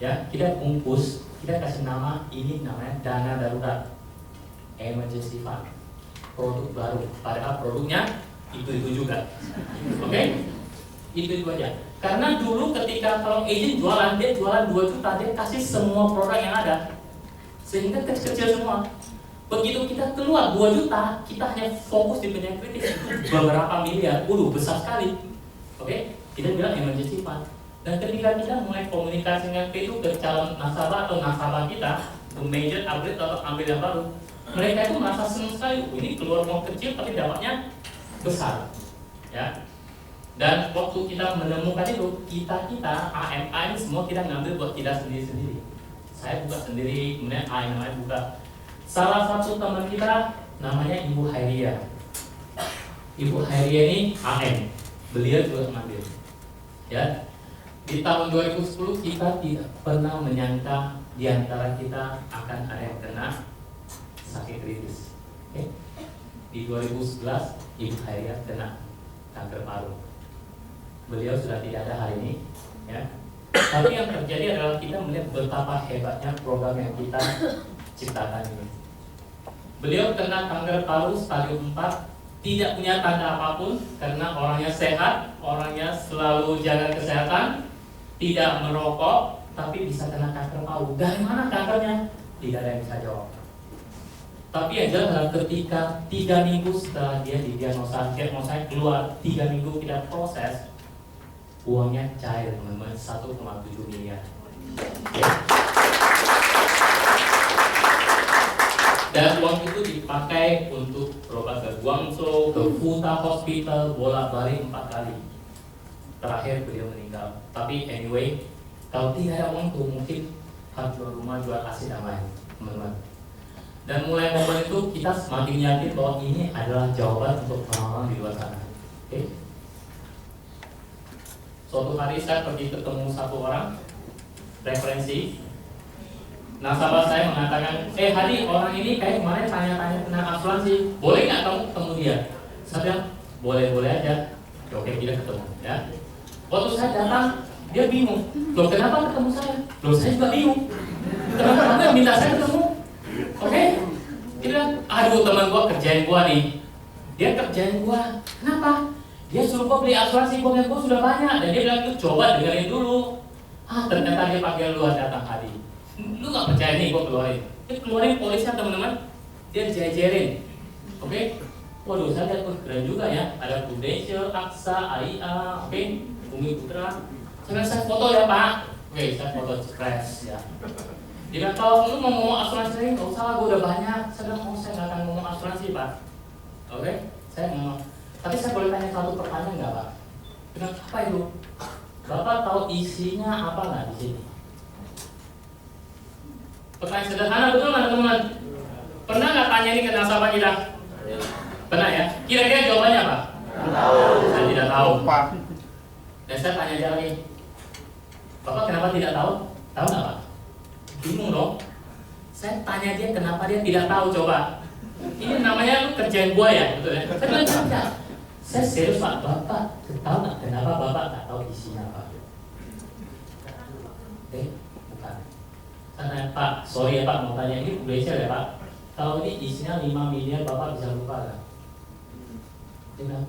ya, kita bungkus, kita kasih nama, ini namanya dana darurat, emergency fund, produk baru. Padahal produknya itu juga, oke? Itu aja. Karena dulu ketika kalau agent jualan, dia jualan 2 juta, dia kasih semua produk yang ada, sehingga kecil-kecil semua. Begitu kita keluar 2 juta, kita hanya fokus di penyakit kritis beberapa miliar, besar sekali, oke? Kita bilang emergency fund. Dan ketika kita mulai komunikasinya itu ke calon nasabah atau nasabah kita, untuk major, upgrade atau ambil yang baru, mereka itu merasa senang sekali. Ini keluar uang kecil tapi dapatnya besar, ya. Dan waktu kita menemukan itu, kita AMA semua kita ngambil buat kita sendiri-sendiri. Saya buka sendiri, kemudian AMA buka. Salah satu teman kita namanya Ibu Hairia. Ibu Hairia ini AM, beliau juga ngambil. Ya, di tahun 2010 kita tidak pernah menyangka di antara kita akan ada yang kena sakit kritis. Di 2011 Ibu Haria kena kanker paru. Beliau sudah tidak ada hari ini, ya. Tapi yang terjadi adalah kita melihat betapa hebatnya program yang kita ciptakan ini. Beliau kena kanker paru stadium 4, tidak punya tanda apapun karena orangnya sehat, orangnya selalu jaga kesehatan, tidak merokok, tapi bisa kena kanker paru. Dari mana kankernya? Tidak ada yang bisa jawab. Tapi yang jelas adalah ketika 3 minggu setelah dia didiagnosa keluar, 3 minggu kita proses, uangnya cair teman-teman, 1,7 miliar. Ya. Dan uang itu dipakai untuk berobat ke Guangzhou, ke Futa Hospital, bolak-balik 4 kali. Terakhir beliau meninggal. Tapi anyway, kalau tidak ada uang itu mungkin harus jual rumah, jual aset yang lain, teman-teman. Dan mulai momen itu kita semakin yakin bahwa ini adalah jawaban untuk orang-orang di luar sana. Oke? Suatu hari saya pergi ketemu satu orang referensi. Nasabah saya mengatakan, Hadi, orang ini kayak kemarin tanya-tanya tentang asuransi, boleh nggak kamu ketemu dia? Saya bilang, boleh-boleh aja. Oke, kita ketemu, ya. Waktu saya datang, dia bingung. Loh, kenapa ketemu saya? Loh, saya juga bingung. Kenapa kamu yang minta saya ketemu? Oke? Dia bilang, aduh teman gua kerjain gua nih. Dia kerjain gua. Kenapa? Dia suruh gua beli asuransi, gua sudah banyak. Dan dia bilang, lu coba dengerin dulu. Ternyata dia panggil luar datang Hadi. Lu gak percaya nih gua keluarin. Dia keluarin polisnya teman-teman. Dia jejerin. Oke? Waduh, saya lihat keren juga ya. Ada Prudential, AXA, AIA, oke? Bumi Putra. Saya foto ya Pak. Oke, saya foto stres ya. Dia bilang, kalau lu mau ngomong asuransi, nggak usah lah, gue udah banyak. Saya bilang, saya nggak akan ngomong asuransi Pak. Oke? Saya ngomong. Tapi saya boleh tanya satu pertanyaan nggak Pak? Dia bilang, apa itu? Bapak tahu isinya apa nggak di sini? Pertanyaan sederhana, betul nggak teman-teman? Pernah nggak tanya ini ke nasabah kita? Pernah ya? Kira-kira jawabannya apa? Saya tidak tahu. Dan saya tanya dia lagi, Bapak kenapa tidak tahu? Tahu nggak Pak? Bingung dong. Saya tanya dia kenapa dia tidak tahu, coba. Ini namanya lu kerjaan gua ya, betul ya? Saya bilang tidak. Saya serius Pak, Bapak tahu nggak kenapa Bapak nggak tahu isinya Pak? Bukan. Saya tanya, Pak, sorry ya Pak, mau tanya ini Indonesia ya Pak. Kalau ini isinya 5 miliar, Bapak bisa lupa nggak? Dia bilang,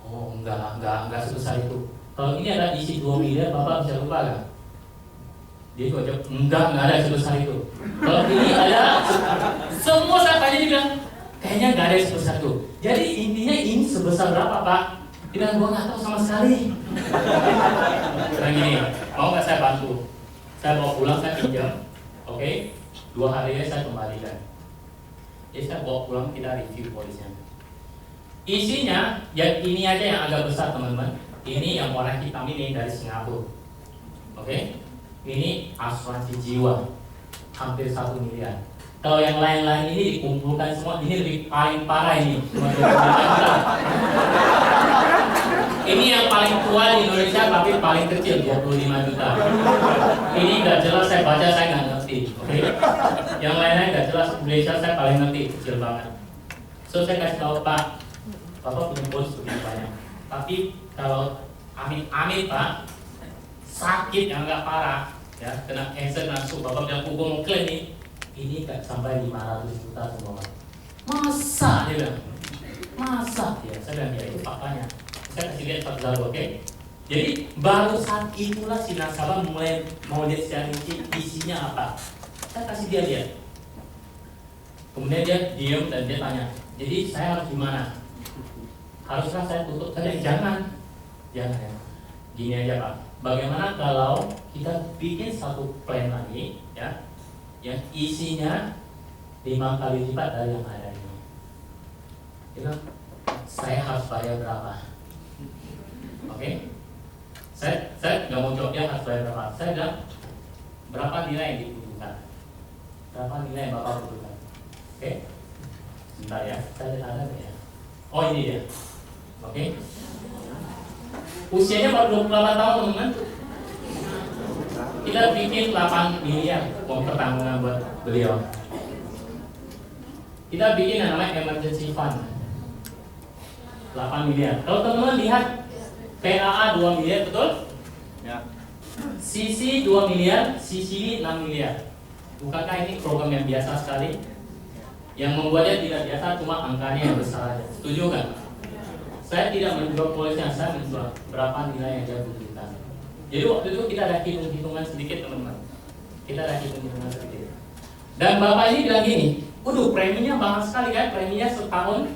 oh enggak sebesar itu. Kalau ini ada isi 2 miliar, Bapak bisa lupa nggak? Dia juga jawab, enggak ada sebesar itu. Kalau ini ada, semua saya tanya dia bilang, kayaknya nggak ada yang sebesar itu. Jadi intinya ini sebesar berapa Pak? Dia bilang, gua nggak tahu sama sekali. Sekarang gini, mau nggak saya bantu? Saya bawa pulang, saya pinjam, oke? 2 hari saya kembalikan. Jadi saya bawa pulang, kita review polisnya. Isinya, yang ini aja yang agak besar teman-teman. Ini yang warna hitam ini dari Singapura, oke? Ini asuransi jiwa, hampir 1 miliar. Kalau yang lain-lain ini dikumpulkan semua, ini lebih paling parah ini. Ini yang paling tua di Indonesia, tapi paling kecil 25 juta. Ini nggak jelas, saya baca saya nggak ngerti. Okay? Yang lain-lain nggak jelas, Indonesia saya paling ngerti, kecil banget. So saya kasih tahu Pak, Bapak punya polis begitu banyak. Tapi kalau amit-amit Pak, sakit yang nggak parah, ya kena cancer langsung Bapak bilang gue mau klaim ini nggak sampai 500 juta semua. Masa dia bilang, masa ya, saya bilang ya itu faktanya. Saya kasih lihat satu-satu, oke? Jadi baru saat itulah si nasabah mulai mau lihat secara isinya apa. Saya kasih dia lihat. Kemudian dia diam dan dia tanya, jadi saya harus gimana? Haruskah saya tutup? Saya jangan ya. Gini aja Pak. Bagaimana kalau kita bikin satu plan lagi, ya, yang isinya 5 kali lipat dari yang ada ini. Itu saya harus bayar berapa? Oke? Saya nggak mau jawab dia harus bayar berapa. Saya bilang berapa nilai yang dibutuhkan? Berapa nilai yang Bapak butuhkan? Oke? Sebentar ya, saya lihat ada nggak ya? Oh ini dia. Oke? Usianya baru 28 tahun teman-teman. Kita bikin 8 miliar uang pertanggungan buat beliau. Kita bikin yang namanya emergency fund. 8 miliar. Kalau teman-teman lihat PAA 2 miliar, betul? Ya. CC 2 miliar, CCD 6 miliar. Bukankah ini program yang biasa sekali? Yang membuatnya tidak biasa cuma angkanya yang besar aja. Setuju kan? Saya tidak menjual polisnya, saya menjual berapa nilai yang dia butuhkan. Jadi waktu itu kita ada hitung-hitungan sedikit teman-teman. Kita ada hitung-hitungan sedikit. Dan bapak ini bilang gini, waduh preminya mahal sekali kan, preminya setahun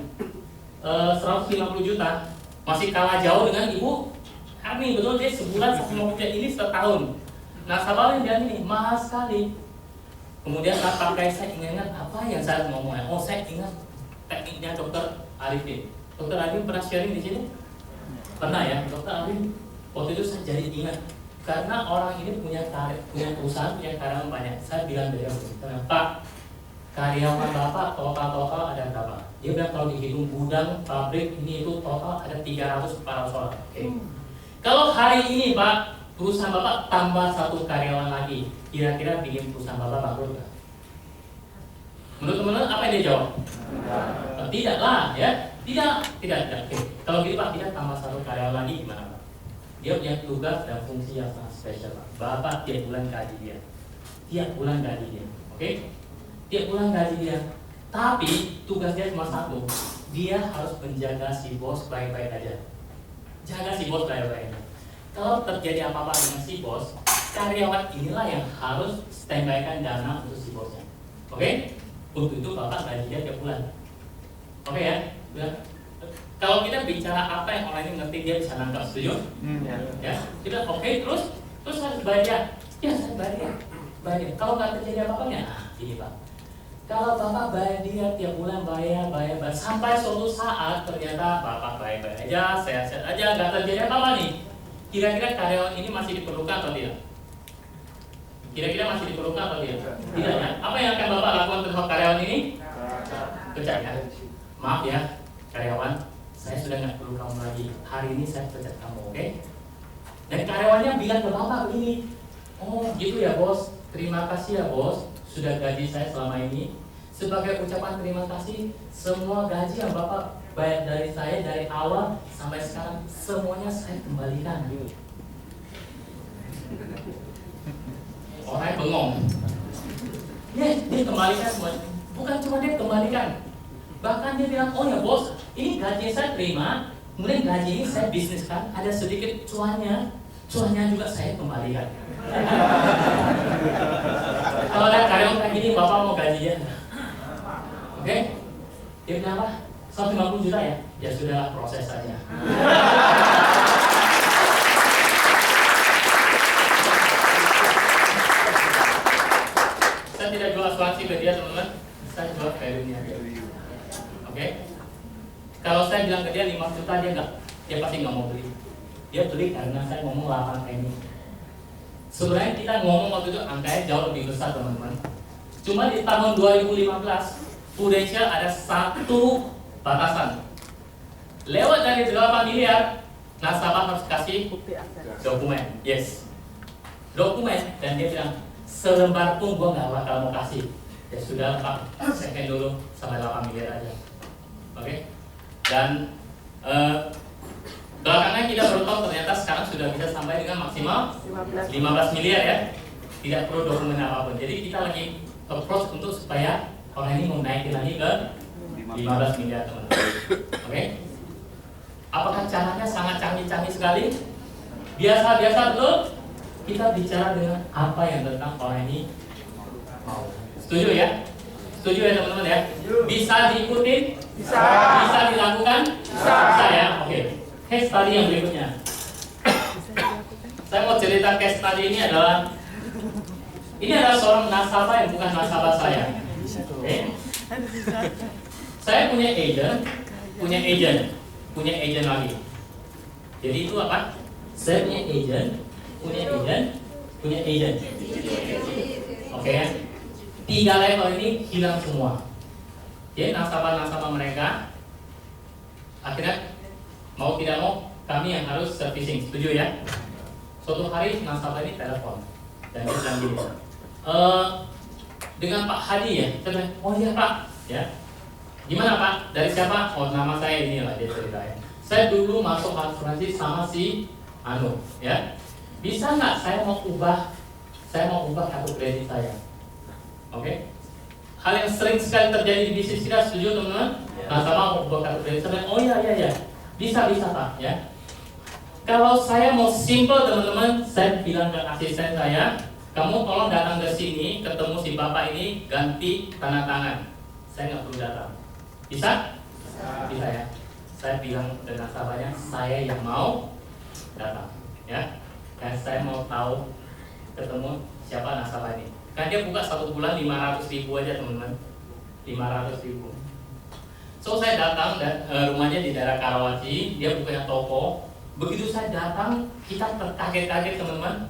150 juta. Masih kalah jauh dengan ibu Arni, betul dia sebulan 150 juta ini setahun. Nasabah yang bilang ini mahal sekali. Kemudian saat pakai saya ingat apa yang saya ngomongnya. Oh saya ingat tekniknya Dokter Arifin. Dokter Arifin pernah sharing di sini? Pernah ya, Dokter Arifin. Waktu itu saya jadi ingat karena orang ini punya usaha, punya karyawan banyak. Saya bilang beliau, Pak, karyawan bapak total ada berapa? Dia bilang kalau dihitung gudang, pabrik ini itu total ada 300-400 orang. Okay. Kalau hari ini Pak, perusahaan bapak tambah 1 karyawan lagi, kira-kira bikin perusahaan bapak bangkrut nggak? Menurut teman-teman apa yang dia jawab? Tidak lah, ya. Tidak. Okay. Kalau gitu Pak, kita tambah 1 karyawan lagi gimana Pak? Dia punya tugas dan fungsi yang sangat spesial Pak. Bapak tiap bulan gaji dia. Oke? Tiap bulan gaji dia. Tapi tugas dia cuma satu. Dia harus menjaga si bos baik-baik aja. Jaga si bos baik-baik aja. Kalau terjadi apa-apa dengan si bos, karyawan inilah yang harus standby-kan dana untuk si bosnya. Oke? Untuk itu Bapak gaji dia tiap bulan. Oke ya? Kalau kita bicara apa yang orang ini ngerti, dia bisa nangkap, setuju? Ya, kita oke, terus harus bayar. Ya, saya bayar. Kalau nggak terjadi apa-apanya, ini Pak. Kalau Bapak bayar dia tiap bulan bayar, sampai suatu saat ternyata Bapak bayar aja, sehat-sehat aja, nggak terjadi apa-apa nih. Kira-kira karyawan ini masih diperlukan atau tidak? Tidak ya? Apa yang akan Bapak lakukan terhadap karyawan ini? Pecat ya? Maaf ya, karyawan, saya sudah nggak perlu kamu lagi. Hari ini saya pecat kamu, oke? Dan karyawannya bilang ke Bapak begini, oh gitu ya bos, terima kasih ya bos, sudah gaji saya selama ini. Sebagai ucapan terima kasih, semua gaji yang Bapak bayar dari saya dari awal sampai sekarang semuanya saya kembalikan. Orang bengong. Dia kembalikan semua. Bukan cuma dia kembalikan, bahkan dia bilang, oh ya bos, ini gaji saya terima, kemudian gaji ini saya bisniskan, ada sedikit cuannya juga saya kembalikan. Kalau ada karyawan kayak gini, Bapak mau gaji dia? Oke? Dia bilang apa? 150 juta ya? Ya sudahlah, proses saja. Saya tidak jual asuransi ke dia teman-teman, saya jual value-nya. Oke? Kalau saya bilang ke dia 5 juta, dia pasti nggak mau beli. Dia beli karena saya ngomong 8 ini. Sebenarnya kita ngomong waktu itu angkanya jauh lebih besar teman-teman. Cuma di tahun 2015 Prudential ada satu batasan. Lewat dari 8 miliar, nasabah harus kasih dokumen. Yes, dokumen. Dan dia bilang, selembar pun gua nggak bakal mau kasih. Ya sudah Pak, second dulu sampai 8 miliar aja. Oke? Dan belakangan kita baru tahu ternyata sekarang sudah bisa sampai dengan maksimal 15 miliar ya. Tidak perlu dokumen apapun. Jadi kita lagi approach untuk supaya orang ini mau naikin lagi ke 15 miliar teman-teman. Oke? Apakah caranya sangat canggih-canggih sekali? Biasa-biasa betul? Kita bicara dengan apa yang tentang orang ini mau. Setuju ya? Setuju ya teman-teman ya? Bisa diikuti? Bisa dilakukan? Bisa ya? Oke. Case study yang berikutnya. Saya mau cerita case study ini adalah seorang nasabah yang bukan nasabah saya. Okay. Saya punya agent lagi. Jadi itu apa? Saya punya agent. Oke ya? 3 level ini hilang semua. Jadi nasabah-nasabah mereka akhirnya mau tidak mau kami yang harus servicing. Setuju ya? Suatu hari nasabah ini telepon dan dia bilang gini, dengan Pak Hadi ya? Saya bilang, oh iya Pak, ya. Gimana Pak? Dari siapa? Oh nama saya inilah, dia ceritain. saya dulu masuk asuransi sama si Anu, ya. Bisa nggak saya mau ubah kartu kredit saya? Oke? Hal yang sering sekali terjadi di bisnis kita, setuju teman-teman? Nah, sama mau ubah kartu kredit saya. Oh iya, bisa Pak, ya. Kalau saya mau simple teman-teman, saya bilang ke asisten saya, kamu tolong datang ke sini, ketemu si bapak ini, ganti tanda tangan. Saya nggak perlu datang. Bisa? Bisa ya. Saya bilang ke nasabahnya, saya yang mau datang, ya. Dan saya mau tahu ketemu siapa nasabah ini. Kan dia buka 1 bulan 500.000 aja teman-teman, 500.000. So saya datang dan rumahnya di daerah Karawaci, dia punya toko. Begitu saya datang, kita terkaget-kaget teman-teman.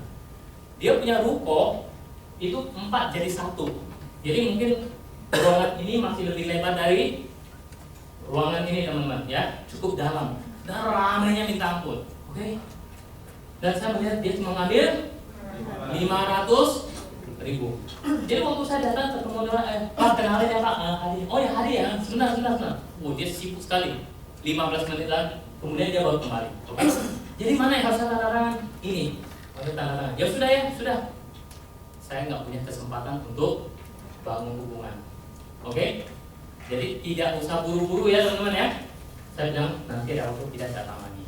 Dia punya ruko itu 4 jadi 1. Jadi mungkin ruangan ini masih lebih lebar dari ruangan ini teman-teman, ya, cukup dalam. Dan ramainya minta ampun, oke? Dan saya melihat dia cuma ngambil 500.000. Jadi waktu saya datang ketemu dengan Pak, kenalin ya Pak, Hadi. Oh ya Hadi ya, sebentar. Oh dia sibuk sekali. 15 menit lagi, kemudian dia baru kembali. Oke? Jadi mana yang harus saya tanda tangan? Ini. Harus tanda tangan. Ya sudah. Saya nggak punya kesempatan untuk bangun hubungan. Oke? Jadi tidak usah buru-buru ya teman-teman ya. Saya bilang nanti ada waktu tidak datang lagi.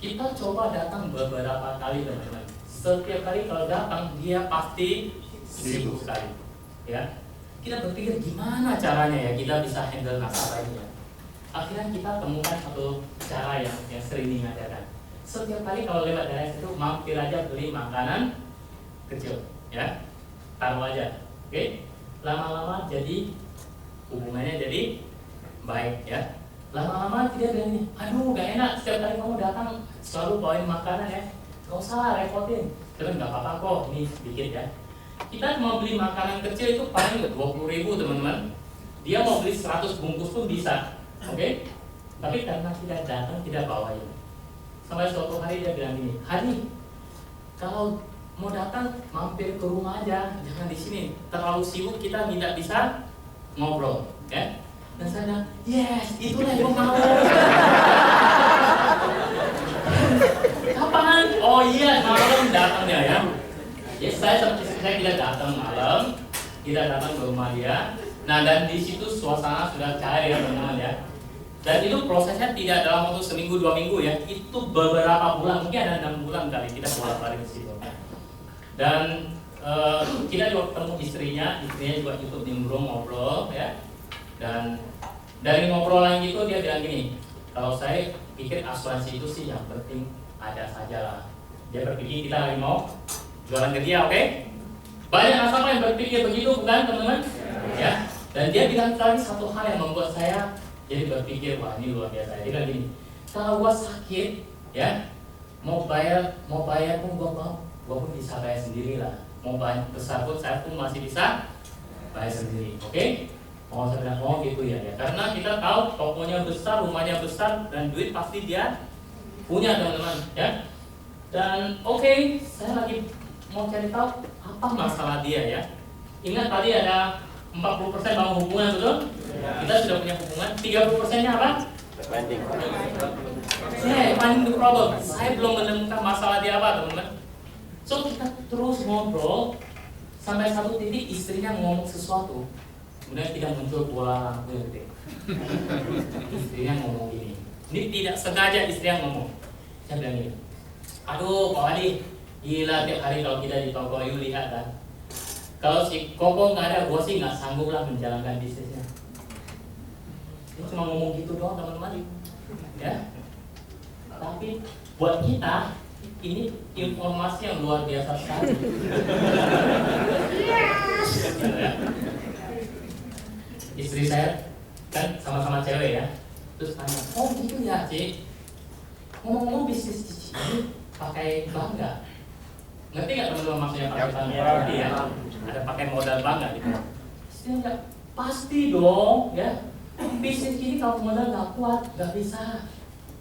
Kita coba datang beberapa kali teman-teman. Setiap kali kalau datang dia pasti sibuk sekali. Ya. Kita berpikir gimana caranya ya kita bisa handle nasabah ini ya. Akhirnya kita temukan satu cara yang sering diajarkan. Setiap kali kalau lewat daerah itu mampir aja beli makanan kecil, ya, taruh aja, oke? Lama-lama jadi hubungannya jadi baik, ya. Lama-lama dia bilang ini, aduh gak enak setiap kali kamu datang selalu bawain makanan ya, gak usah repotin. Terus nggak apa-apa kok, ini sedikit ya. Kita mau beli makanan kecil itu paling 20.000 teman-teman. Dia mau beli 100 bungkus pun bisa. Oke, tapi karena tidak datang, tidak bawain. Sampai suatu hari dia bilang gini, Hadi, kalau mau datang mampir ke rumah aja, jangan di sini. Terlalu sibuk kita tidak bisa ngobrol, ya. Dan saya bilang, yes, itulah yang mau. Kapan? Oh iya, malam datangnya ya. Yes, saya tidak datang malam, tidak datang ke rumah dia. Nah dan di situ suasana sudah cair ya teman-teman ya. Dan itu prosesnya tidak dalam waktu seminggu 2 minggu ya. Itu beberapa bulan, mungkin ada 6 bulan kali kita bolak-balik ke situ. Dan kita juga ketemu istrinya juga ikut nimbrung ngobrol ya. Dan dari ngobrolan gitu dia bilang gini, kalau saya pikir asuransi itu sih yang penting ada saja lah. Dia berpikir kita lagi mau jualan ke dia, oke? Banyak nasabah yang berpikir begitu bukan teman-teman? Ya. Dan dia bilang lagi satu hal yang membuat saya jadi berpikir, wah ini luar biasa. Dia bilang gini, kalau gua sakit, ya mau bayar pun gua pun bisa bayar sendiri lah. Mau bayar besar pun saya pun masih bisa bayar sendiri, oke? Oh saya bilang, oh gitu ya. Karena kita tahu tokonya besar, rumahnya besar, dan duit pasti dia punya teman-teman, ya. Dan oke, saya lagi mau cari tahu apa masalah dia ya. Ingat tadi ada 40% bangun hubungan, betul? Kita sudah punya hubungan. 30%-nya apa? Banding. Finding the problem. Saya belum menemukan masalah dia apa, teman-teman. So kita terus ngobrol sampai satu titik istrinya ngomong sesuatu, kemudian tidak muncul bola lampu yang gede. Istrinya ngomong gini. Ini tidak sengaja istri yang ngomong. Saya bilang gini, aduh Pak Hadi, gila tiap hari kalau kita di toko you lihat kan. Kalau si Koko nggak ada, gue sih nggak sanggup lah menjalankan bisnisnya. Dia cuma ngomong gitu doang teman-teman, ya. Tapi buat kita ini informasi yang luar biasa sekali. Ya. Istri saya kan sama-sama cewek ya, terus tanya, oh gitu ya Cik, ngomong-ngomong bisnis Cici ini pakai bank nggak? Ngerti nggak teman-teman maksudnya pakai bank? Ngerti ya? Ada pakai modal bank nggak gitu? Istrinya pasti dong ya. Bisnis ini kalau modal nggak kuat nggak bisa,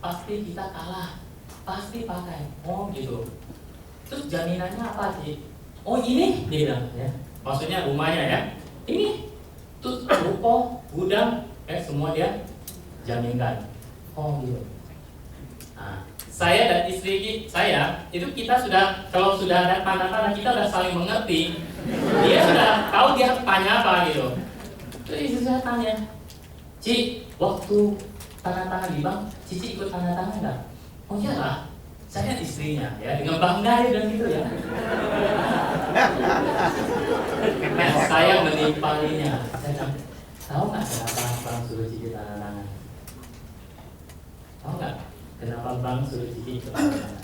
pasti kita kalah, pasti pakai. Oh gitu. Terus jaminannya apa sih? Oh ini dia bilang ya. Maksudnya rumahnya ya. Ini terus ruko, gudang, semua dia jaminkan. Oh gitu. Nah, saya dan istri saya itu kita sudah, kalau sudah ada tanda-tanda kita sudah saling mengerti, dia sudah tahu dia tanya apa gitu. Terus istri saya tanya, Ci, waktu tanda tangan di bank, Cici ikut tanda tangan nggak? Oh iyalah, saya istrinya ya, dengan bangga dia bilang gitu ya. Nah, saya menimpalinya. Saya bilang, tahu nggak kenapa bang suruh Cici tanda tangan? Tahu nggak kenapa bang suruh Cici ikut tanda tangan?